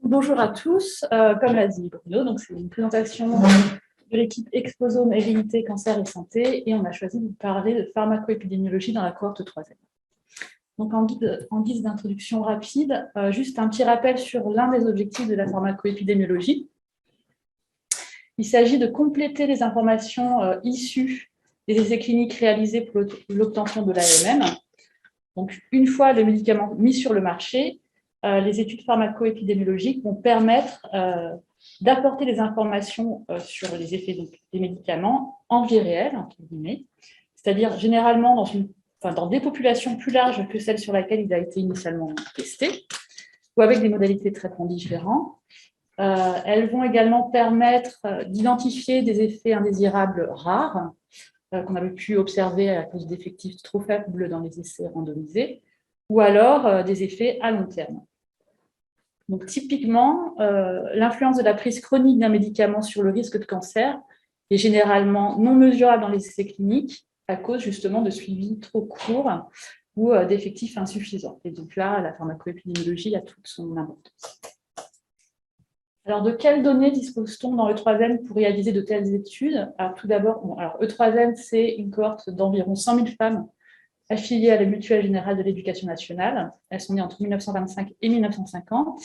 Bonjour à tous, comme l'a dit Bruno, donc c'est une présentation de l'équipe Exposome Hérédité, Cancer et Santé, et on a choisi de vous parler de pharmacoépidémiologie dans la cohorte 3e. Donc en guise d'introduction rapide, juste un petit rappel sur l'un des objectifs de la pharmacoépidémiologie. Il s'agit de compléter les informations issues des essais cliniques réalisés pour l'obtention de l'AMM. Donc une fois le médicament mis sur le marché, les études pharmacoépidémiologiques vont permettre d'apporter des informations sur les effets des médicaments en vie réelle, entre guillemets, c'est-à-dire généralement dans des populations plus larges que celles sur lesquelles il a été initialement testé, ou avec des modalités de traitement différents. Elles vont également permettre d'identifier des effets indésirables rares qu'on avait pu observer à cause d'effectifs trop faibles dans les essais randomisés, ou alors des effets à long terme. Donc, typiquement, l'influence de la prise chronique d'un médicament sur le risque de cancer est généralement non mesurable dans les essais cliniques à cause justement de suivis trop courts ou d'effectifs insuffisants. Et donc là, la pharmacoépidémiologie a toute son importance. Alors, de quelles données dispose-t-on dans E3N pour réaliser de telles études? Alors, tout d'abord, E3N, c'est une cohorte d'environ 100 000 femmes affiliées à la Mutuelle Générale de l'Éducation nationale. Elles sont nées entre 1925 et 1950.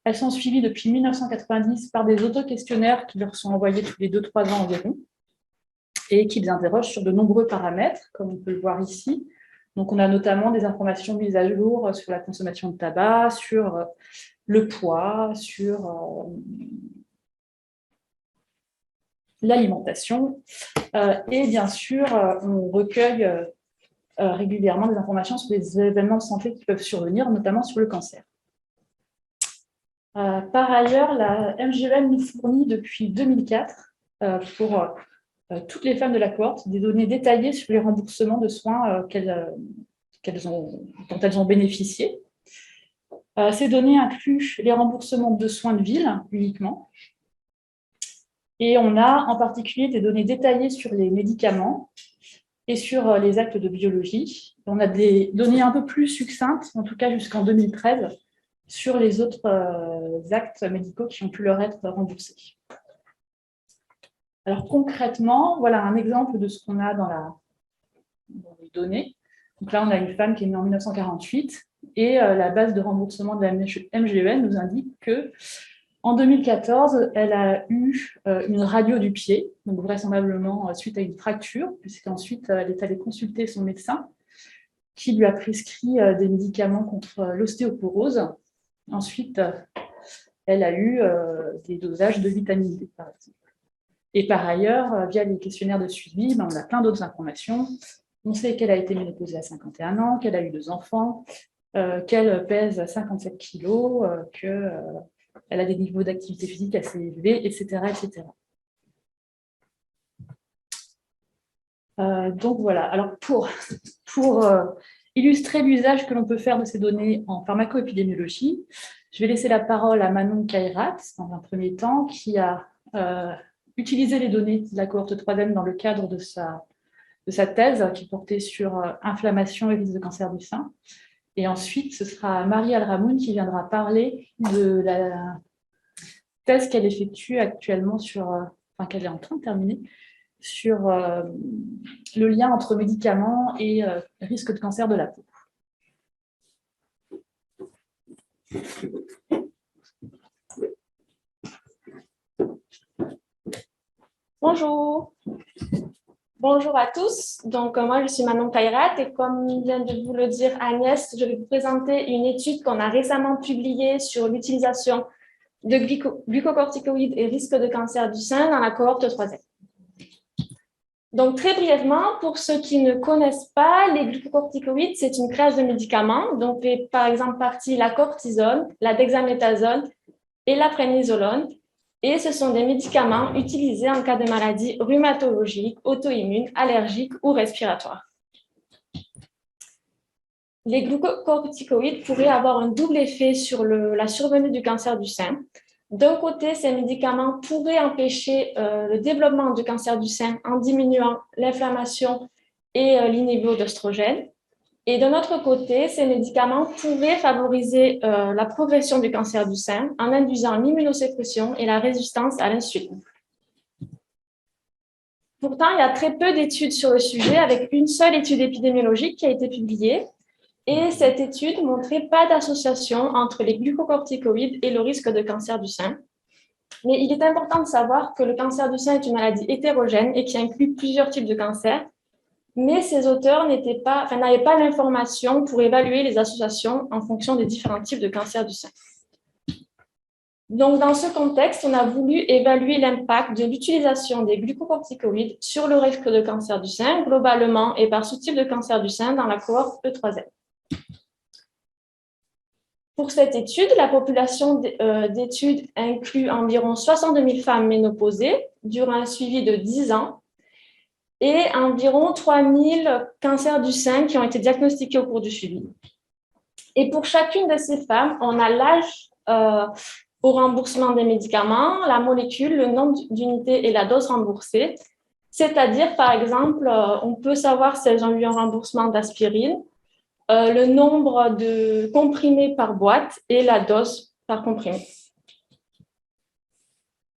Elles sont suivies depuis 1990 par des auto-questionnaires qui leur sont envoyés tous les 2-3 ans environ et qui les interrogent sur de nombreux paramètres, comme on peut le voir ici. Donc, on a notamment des informations mises à jour sur la consommation de tabac, sur le poids, sur l'alimentation. Et bien sûr, on recueille régulièrement des informations sur les événements de santé qui peuvent survenir, notamment sur le cancer. Par ailleurs, la MGEN nous fournit depuis 2004 pour toutes les femmes de la cohorte des données détaillées sur les remboursements de soins dont elles ont bénéficié. Ces données incluent les remboursements de soins de ville uniquement. Et on a en particulier des données détaillées sur les médicaments et sur les actes de biologie. On a des données un peu plus succinctes, en tout cas jusqu'en 2013, sur les autres actes médicaux qui ont pu leur être remboursés. Alors concrètement, voilà un exemple de ce qu'on a dans les données. Donc là, on a une femme qui est née en 1948 et la base de remboursement de la MGEN nous indique qu'en 2014, elle a eu une radio du pied, donc vraisemblablement suite à une fracture, puisqu'ensuite elle est allée consulter son médecin qui lui a prescrit des médicaments contre l'ostéoporose. Ensuite, elle a eu des dosages de vitamine D, par exemple. Et par ailleurs, via les questionnaires de suivi, on a plein d'autres informations. On sait qu'elle a été ménopausée à 51 ans, qu'elle a eu 2 enfants, qu'elle pèse 57 kilos, qu'elle a des niveaux d'activité physique assez élevés, etc. etc. Donc voilà, alors pour illustrer l'usage que l'on peut faire de ces données en pharmacoépidémiologie, je vais laisser la parole à Manon Kairat, dans un premier temps, qui a utilisé les données de la cohorte 3M dans le cadre de sa thèse qui portait sur inflammation et risque de cancer du sein. Et ensuite, ce sera Marie Al-Ramoun qui viendra parler de la thèse qu'elle effectue actuellement qu'elle est en train de terminer, sur le lien entre médicaments et risque de cancer de la peau. Bonjour. Bonjour à tous. Donc, moi, je suis Manon Kairat et comme vient de vous le dire Agnès, je vais vous présenter une étude qu'on a récemment publiée sur l'utilisation de glucocorticoïdes et risque de cancer du sein dans la cohorte 3e. Donc, très brièvement, pour ceux qui ne connaissent pas, les glucocorticoïdes, c'est une classe de médicaments, dont fait par exemple partie la cortisone, la dexaméthasone et la prénisolone. Et ce sont des médicaments utilisés en cas de maladies rhumatologiques, auto-immunes, allergiques ou respiratoires. Les glucocorticoïdes pourraient avoir un double effet sur la survenue du cancer du sein. D'un côté, ces médicaments pourraient empêcher le développement du cancer du sein en diminuant l'inflammation et les niveaux d'œstrogène. Et de notre côté, ces médicaments pourraient favoriser la progression du cancer du sein en induisant l'immunosuppression et la résistance à l'insuline. Pourtant, il y a très peu d'études sur le sujet, avec une seule étude épidémiologique qui a été publiée. Et cette étude ne montrait pas d'association entre les glucocorticoïdes et le risque de cancer du sein. Mais il est important de savoir que le cancer du sein est une maladie hétérogène et qui inclut plusieurs types de cancers. Mais ces auteurs n'avaient pas l'information pour évaluer les associations en fonction des différents types de cancer du sein. Donc, dans ce contexte, on a voulu évaluer l'impact de l'utilisation des glucocorticoïdes sur le risque de cancer du sein, globalement et par sous-type de cancer du sein dans la cohorte E3N. Pour cette étude, la population d'études inclut environ 62 000 femmes ménopausées durant un suivi de 10 ans et environ 3 000 cancers du sein qui ont été diagnostiqués au cours du suivi. Et pour chacune de ces femmes, on a l'âge au remboursement des médicaments, la molécule, le nombre d'unités et la dose remboursée. C'est-à-dire, par exemple, on peut savoir si elles ont eu un remboursement d'aspirine, le nombre de comprimés par boîte et la dose par comprimé.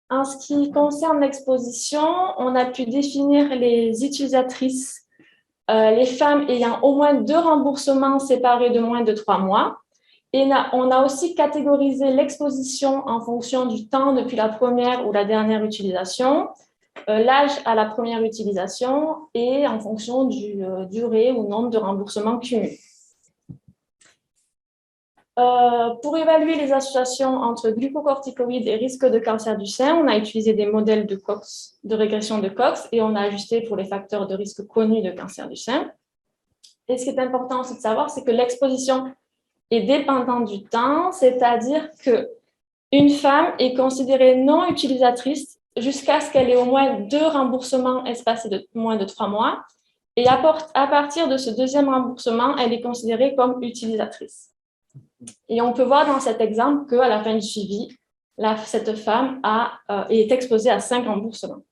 En ce qui concerne l'exposition, on a pu définir les utilisatrices, les femmes ayant au moins 2 remboursements séparés de moins de 3 mois. Et on a aussi catégorisé l'exposition en fonction du temps depuis la première ou la dernière utilisation, l'âge à la première utilisation et en fonction du durée ou nombre de remboursements cumulés. Pour évaluer les associations entre glucocorticoïdes et risque de cancer du sein, on a utilisé des modèles de Cox, de régression de Cox, et on a ajusté pour les facteurs de risque connus de cancer du sein. Et ce qui est important aussi de savoir, c'est que l'exposition est dépendante du temps, c'est-à-dire qu'une femme est considérée non utilisatrice jusqu'à ce qu'elle ait au moins 2 remboursements espacés de moins de 3 mois. Et à partir de ce deuxième remboursement, elle est considérée comme utilisatrice. Et on peut voir dans cet exemple qu'à la fin du suivi, cette femme est exposée à 5 remboursements.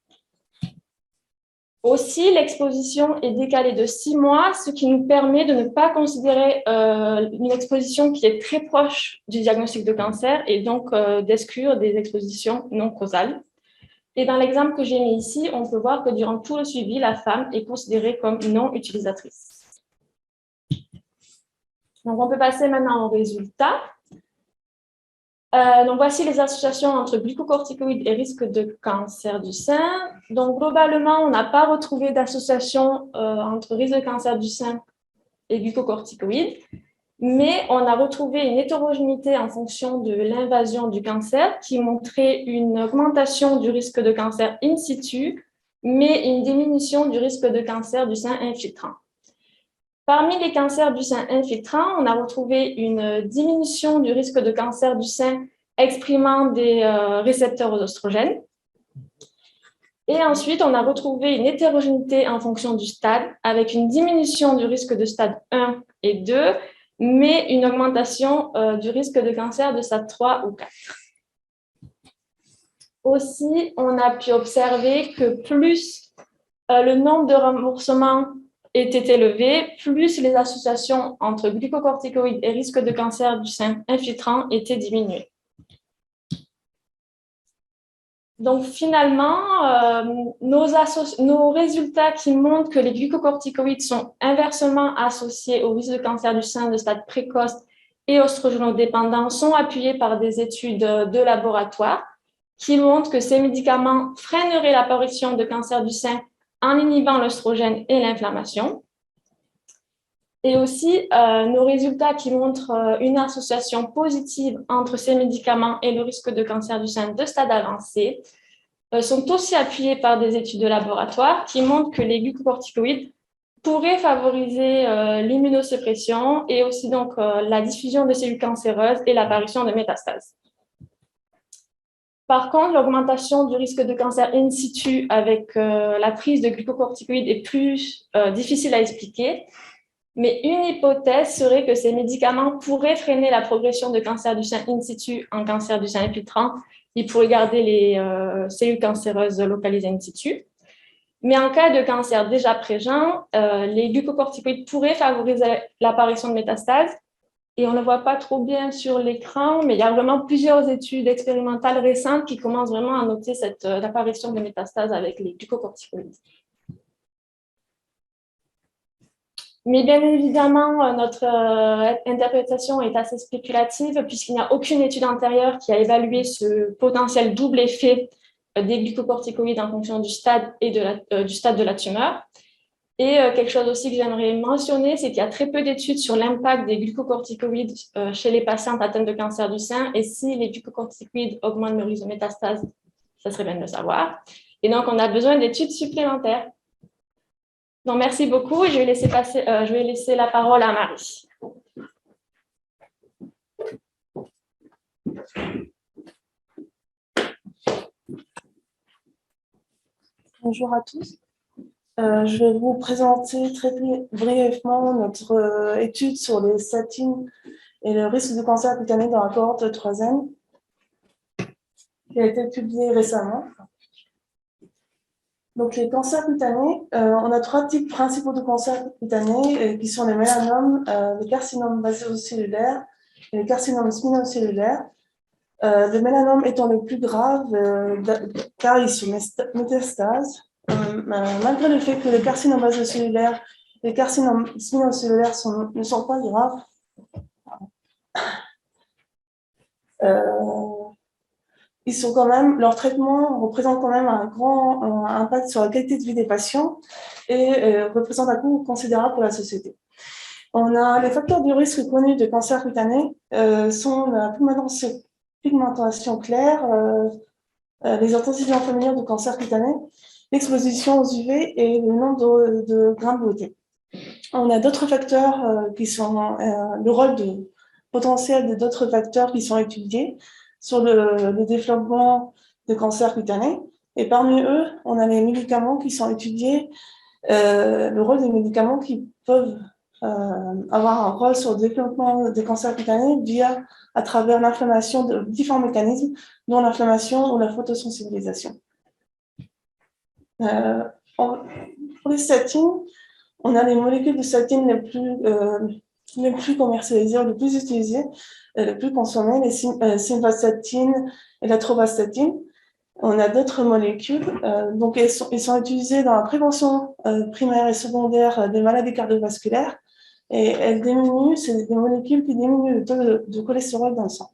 Aussi, l'exposition est décalée de 6 mois, ce qui nous permet de ne pas considérer une exposition qui est très proche du diagnostic de cancer et donc d'exclure des expositions non causales. Et dans l'exemple que j'ai mis ici, on peut voir que durant tout le suivi, la femme est considérée comme non utilisatrice. Donc, on peut passer maintenant aux résultats. Donc, voici les associations entre glucocorticoïdes et risque de cancer du sein. Donc, globalement, on n'a pas retrouvé d'association entre risque de cancer du sein et glucocorticoïdes, mais on a retrouvé une hétérogénéité en fonction de l'invasion du cancer qui montrait une augmentation du risque de cancer in situ, mais une diminution du risque de cancer du sein infiltrant. Parmi les cancers du sein infiltrant, on a retrouvé une diminution du risque de cancer du sein exprimant des récepteurs aux oestrogènes. Et ensuite, on a retrouvé une hétérogénéité en fonction du stade, avec une diminution du risque de stade 1 et 2, mais une augmentation du risque de cancer de stade 3 ou 4. Aussi, on a pu observer que plus le nombre de remboursements était élevé, plus les associations entre glucocorticoïdes et risque de cancer du sein infiltrant étaient diminuées. Donc finalement, nos résultats qui montrent que les glucocorticoïdes sont inversement associés au risque de cancer du sein de stade précoce et oestrogénodépendant sont appuyés par des études de laboratoire qui montrent que ces médicaments freineraient l'apparition de cancer du sein en inhibant l'œstrogène et l'inflammation. Et aussi, nos résultats qui montrent une association positive entre ces médicaments et le risque de cancer du sein de stade avancé sont aussi appuyés par des études de laboratoire qui montrent que les glucocorticoïdes pourraient favoriser l'immunosuppression et aussi donc la diffusion de cellules cancéreuses et l'apparition de métastases. Par contre, l'augmentation du risque de cancer in situ avec la prise de glucocorticoïdes est plus difficile à expliquer, mais une hypothèse serait que ces médicaments pourraient freiner la progression de cancer du sein in situ en cancer du sein infiltrant. Ils pourraient garder les cellules cancéreuses localisées in situ. Mais en cas de cancer déjà présent, les glucocorticoïdes pourraient favoriser l'apparition de métastases. Et on ne le voit pas trop bien sur l'écran, mais il y a vraiment plusieurs études expérimentales récentes qui commencent vraiment à noter l'apparition de métastases avec les glucocorticoïdes. Mais bien évidemment, notre interprétation est assez spéculative puisqu'il n'y a aucune étude antérieure qui a évalué ce potentiel double effet des glucocorticoïdes en fonction du stade du stade de la tumeur. Et quelque chose aussi que j'aimerais mentionner, c'est qu'il y a très peu d'études sur l'impact des glucocorticoïdes chez les patientes atteintes de cancer du sein. Et si les glucocorticoïdes augmentent le risque de métastase, ça serait bien de le savoir. Et donc, on a besoin d'études supplémentaires. Donc, merci beaucoup et je vais laisser la parole à Marie. Bonjour à tous. Je vais vous présenter très brièvement notre étude sur les statines et le risque de cancer cutané dans la cohorte 3N, qui a été publiée récemment. Donc, les cancers cutanés, on a 3 types principaux de cancers cutanés qui sont les mélanomes, les carcinomes basocellulaires et les carcinomes spinocellulaires. Le mélanome étant le plus grave car il se métastase, malgré le fait que les carcinomes basocellulaires et les carcinomes spinocellulaires ne sont pas graves. Ils sont quand même, leur traitement représente quand même un grand impact sur la qualité de vie des patients et représente un coût considérable pour la société. On a les facteurs de risque connus de cancer cutané sont la pigmentation claire, les antécédents familiaux de cancer cutané, l'exposition aux UV et le nombre de grains de beauté. On a d'autres facteurs qui sont le rôle potentiel d'autres facteurs qui sont étudiés sur le développement de cancer cutané. Et parmi eux, on a les médicaments qui sont étudiés, le rôle des médicaments qui peuvent avoir un rôle sur le développement des cancers cutanés à travers l'inflammation de différents mécanismes, dont l'inflammation ou la photosensibilisation. Pour les statines, on a les molécules de statine les plus commercialisées, les plus utilisées, les plus consommées, les simvastatine et la trovastatine. On a d'autres molécules, donc elles sont utilisées dans la prévention primaire et secondaire des maladies cardiovasculaires. Et elles diminuent, c'est des molécules qui diminuent le taux de cholestérol dans le sang.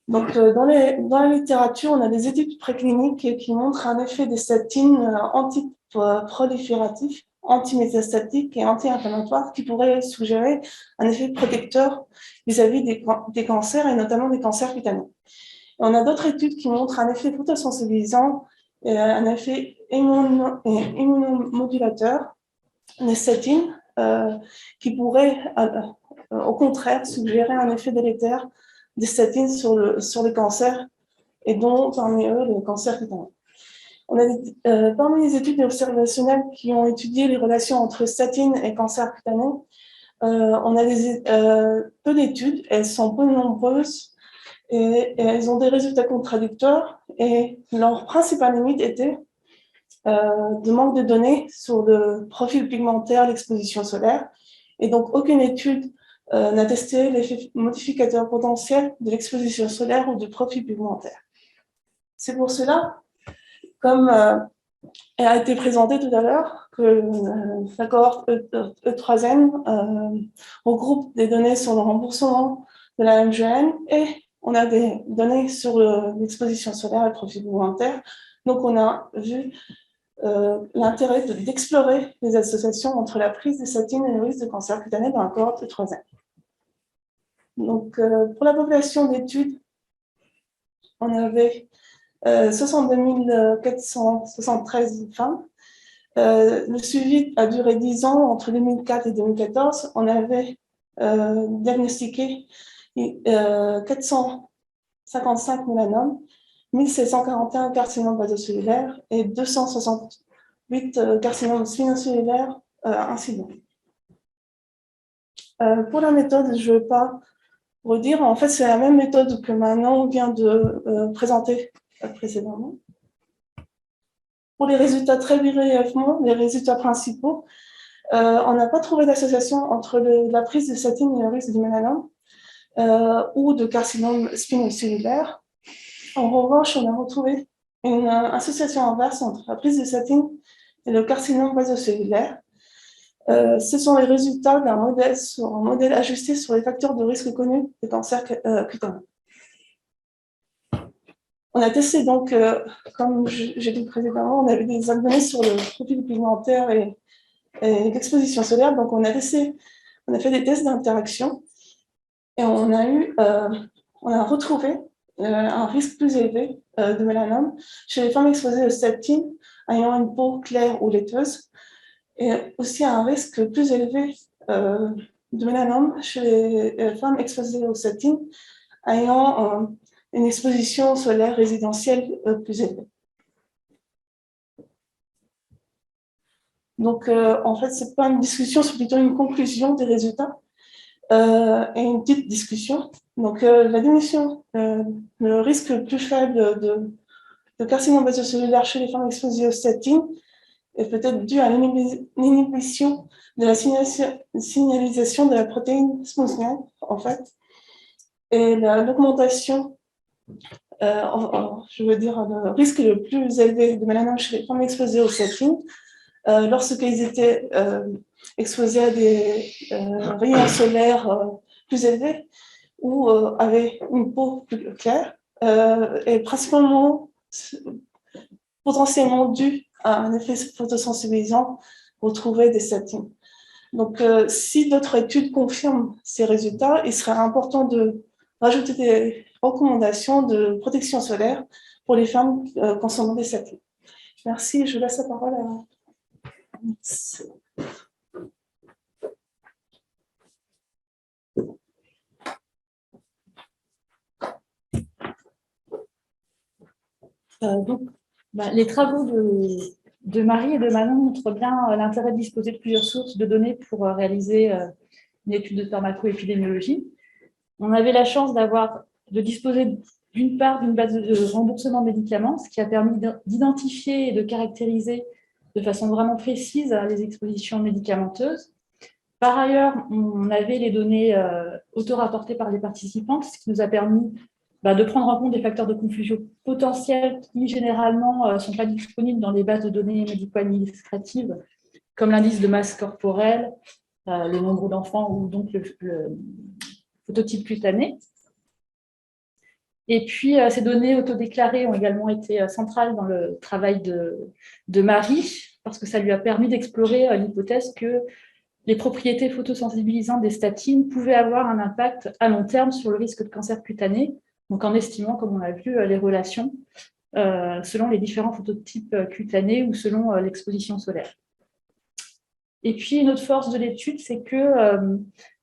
Donc, dans la littérature, on a des études précliniques qui montrent un effet des statines antiprolifératif, antimétastatique et anti-inflammatoire qui pourrait suggérer un effet protecteur vis-à-vis des cancers et notamment des cancers cutanés. On a d'autres études qui montrent un effet photosensibilisant et un effet immunomodulateur des statines qui pourrait, au contraire, suggérer un effet délétère des statines sur les cancers, et dont parmi eux les cancers cutanés. On a parmi les études observationnelles qui ont étudié les relations entre statines et cancers cutanés, on a peu d'études, elles sont peu nombreuses, et elles ont des résultats contradictoires, et leur principale limite était de manque de données sur le profil pigmentaire, l'exposition solaire, et donc aucune étude n'a testé l'effet modificateur potentiel de l'exposition solaire ou du profil pigmentaire. C'est pour cela, comme elle a été présentée tout à l'heure, que la cohorte E3N regroupe des données sur le remboursement de la MGN et on a des données sur l'exposition solaire et le profil pigmentaire. Donc, on a vu l'intérêt d'explorer les associations entre la prise de statine et le risque de cancer cutané dans la cohorte E3N. Donc, pour la population d'études, on avait 62 473 femmes. Le suivi a duré 10 ans, entre 2004 et 2014. On avait diagnostiqué 455 mélanomes, 1741 carcinomes basocellulaires et 268 carcinomes spinocellulaires incidents. Pour la méthode, je ne vais pas redire. En fait, c'est la même méthode que Manon vient de présenter précédemment. Pour les résultats très brièvement, les résultats principaux, on n'a pas trouvé d'association entre la prise de statine et le risque du mélanome ou de carcinome spinocellulaire. En revanche, on a retrouvé une association inverse entre la prise de statine et le carcinome basocellulaire. Ce sont les résultats d'un modèle sur un modèle ajusté sur les facteurs de risque connus des cancers cutanés. On a testé donc, comme j'ai dit précédemment, on avait des données sur le profil pigmentaire et l'exposition solaire. Donc on a fait des tests d'interaction et on a retrouvé un risque plus élevé de mélanome chez les femmes exposées aux statines ayant une peau claire ou laiteuse, et aussi un risque plus élevé de mélanome chez les femmes exposées aux statines ayant une exposition solaire résidentielle plus élevée. Donc, en fait, ce n'est pas une discussion, c'est plutôt une conclusion des résultats et une petite discussion. Donc, la diminution, le risque plus faible de carcinome basocellulaire chez les femmes exposées aux statines est peut-être dû à l'inhibition de la signalisation de la protéine SMUC9, en fait, et l'augmentation, je veux dire, le risque le plus élevé de mélanome chez les femmes exposées aux statines lorsqu'ils étaient exposés à des rayons solaires plus élevés ou avaient une peau plus claire, est principalement potentiellement dû à un effet photosensibilisant retrouvé des statines. Donc, si d'autres études confirment ces résultats, il serait important de rajouter des recommandations de protection solaire pour les femmes consommant des statines. Merci, je laisse la parole à... Les travaux de Marie et de Manon montrent bien l'intérêt de disposer de plusieurs sources de données pour réaliser une étude de pharmacoépidémiologie. On avait la chance de disposer d'une part d'une base de remboursement de médicaments, ce qui a permis d'identifier et de caractériser de façon vraiment précise les expositions médicamenteuses. Par ailleurs, on avait les données auto-rapportées par les participantes, ce qui nous a permis de prendre en compte des facteurs de confusion potentiels qui, généralement, ne sont pas disponibles dans les bases de données médico-administratives, comme l'indice de masse corporelle, le nombre d'enfants ou donc le phototype cutané. Et puis, ces données autodéclarées ont également été centrales dans le travail de Marie, parce que ça lui a permis d'explorer l'hypothèse que les propriétés photosensibilisantes des statines pouvaient avoir un impact à long terme sur le risque de cancer cutané, donc en estimant, comme on l'a vu, les relations selon les différents phototypes cutanés ou selon l'exposition solaire. Et puis, une autre force de l'étude, c'est que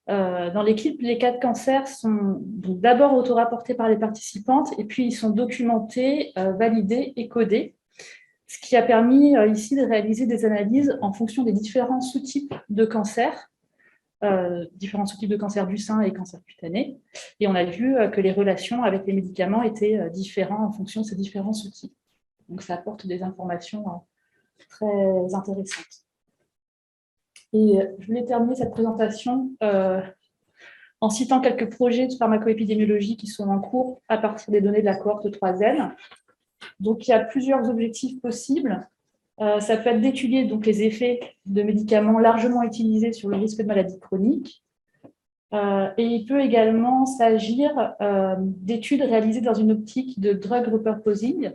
dans l'équipe, les cas de cancer sont d'abord auto-rapportés par les participantes et puis ils sont documentés, validés et codés, ce qui a permis ici de réaliser des analyses en fonction des différents sous-types de cancer, du sein et cancer cutané. Et on a vu que les relations avec les médicaments étaient différentes en fonction de ces différents sous-types. Donc ça apporte des informations très intéressantes. Et je voulais terminer cette présentation en citant quelques projets de pharmacoépidémiologie qui sont en cours à partir des données de la cohorte 3N. Donc, il y a plusieurs objectifs possibles. Ça peut être d'étudier donc, les effets de médicaments largement utilisés sur le risque de maladies chroniques. Et il peut également s'agir d'études réalisées dans une optique de drug repurposing,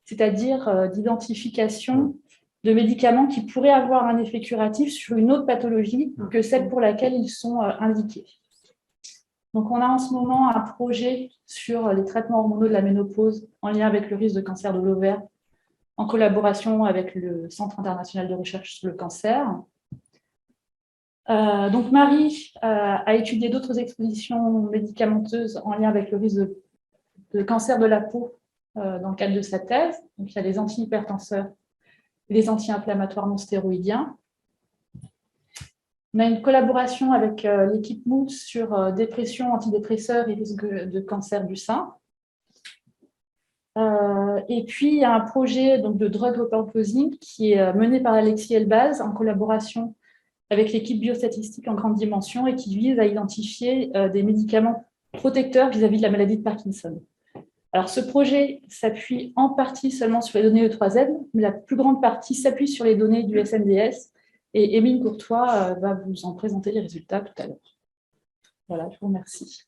c'est-à-dire d'identification de médicaments qui pourraient avoir un effet curatif sur une autre pathologie que celle pour laquelle ils sont indiqués. Donc, on a en ce moment un projet sur les traitements hormonaux de la ménopause en lien avec le risque de cancer de l'ovaire, en collaboration avec le Centre international de recherche sur le cancer. Donc, Marie a étudié d'autres expositions médicamenteuses en lien avec le risque de cancer de la peau dans le cadre de sa thèse. Donc, il y a les antihypertenseurs et les anti-inflammatoires non stéroïdiens. On a une collaboration avec l'équipe Mood sur dépression, antidépresseurs et risque de cancer du sein. Et puis, il y a un projet donc, de drug repurposing qui est mené par Alexis Elbaz en collaboration avec l'équipe biostatistique en grande dimension et qui vise à identifier des médicaments protecteurs vis-à-vis de la maladie de Parkinson. Alors, ce projet s'appuie en partie seulement sur les données E3Z, mais la plus grande partie s'appuie sur les données du SNDS. Et Émile Courtois va vous en présenter les résultats tout à l'heure. Voilà, je vous remercie.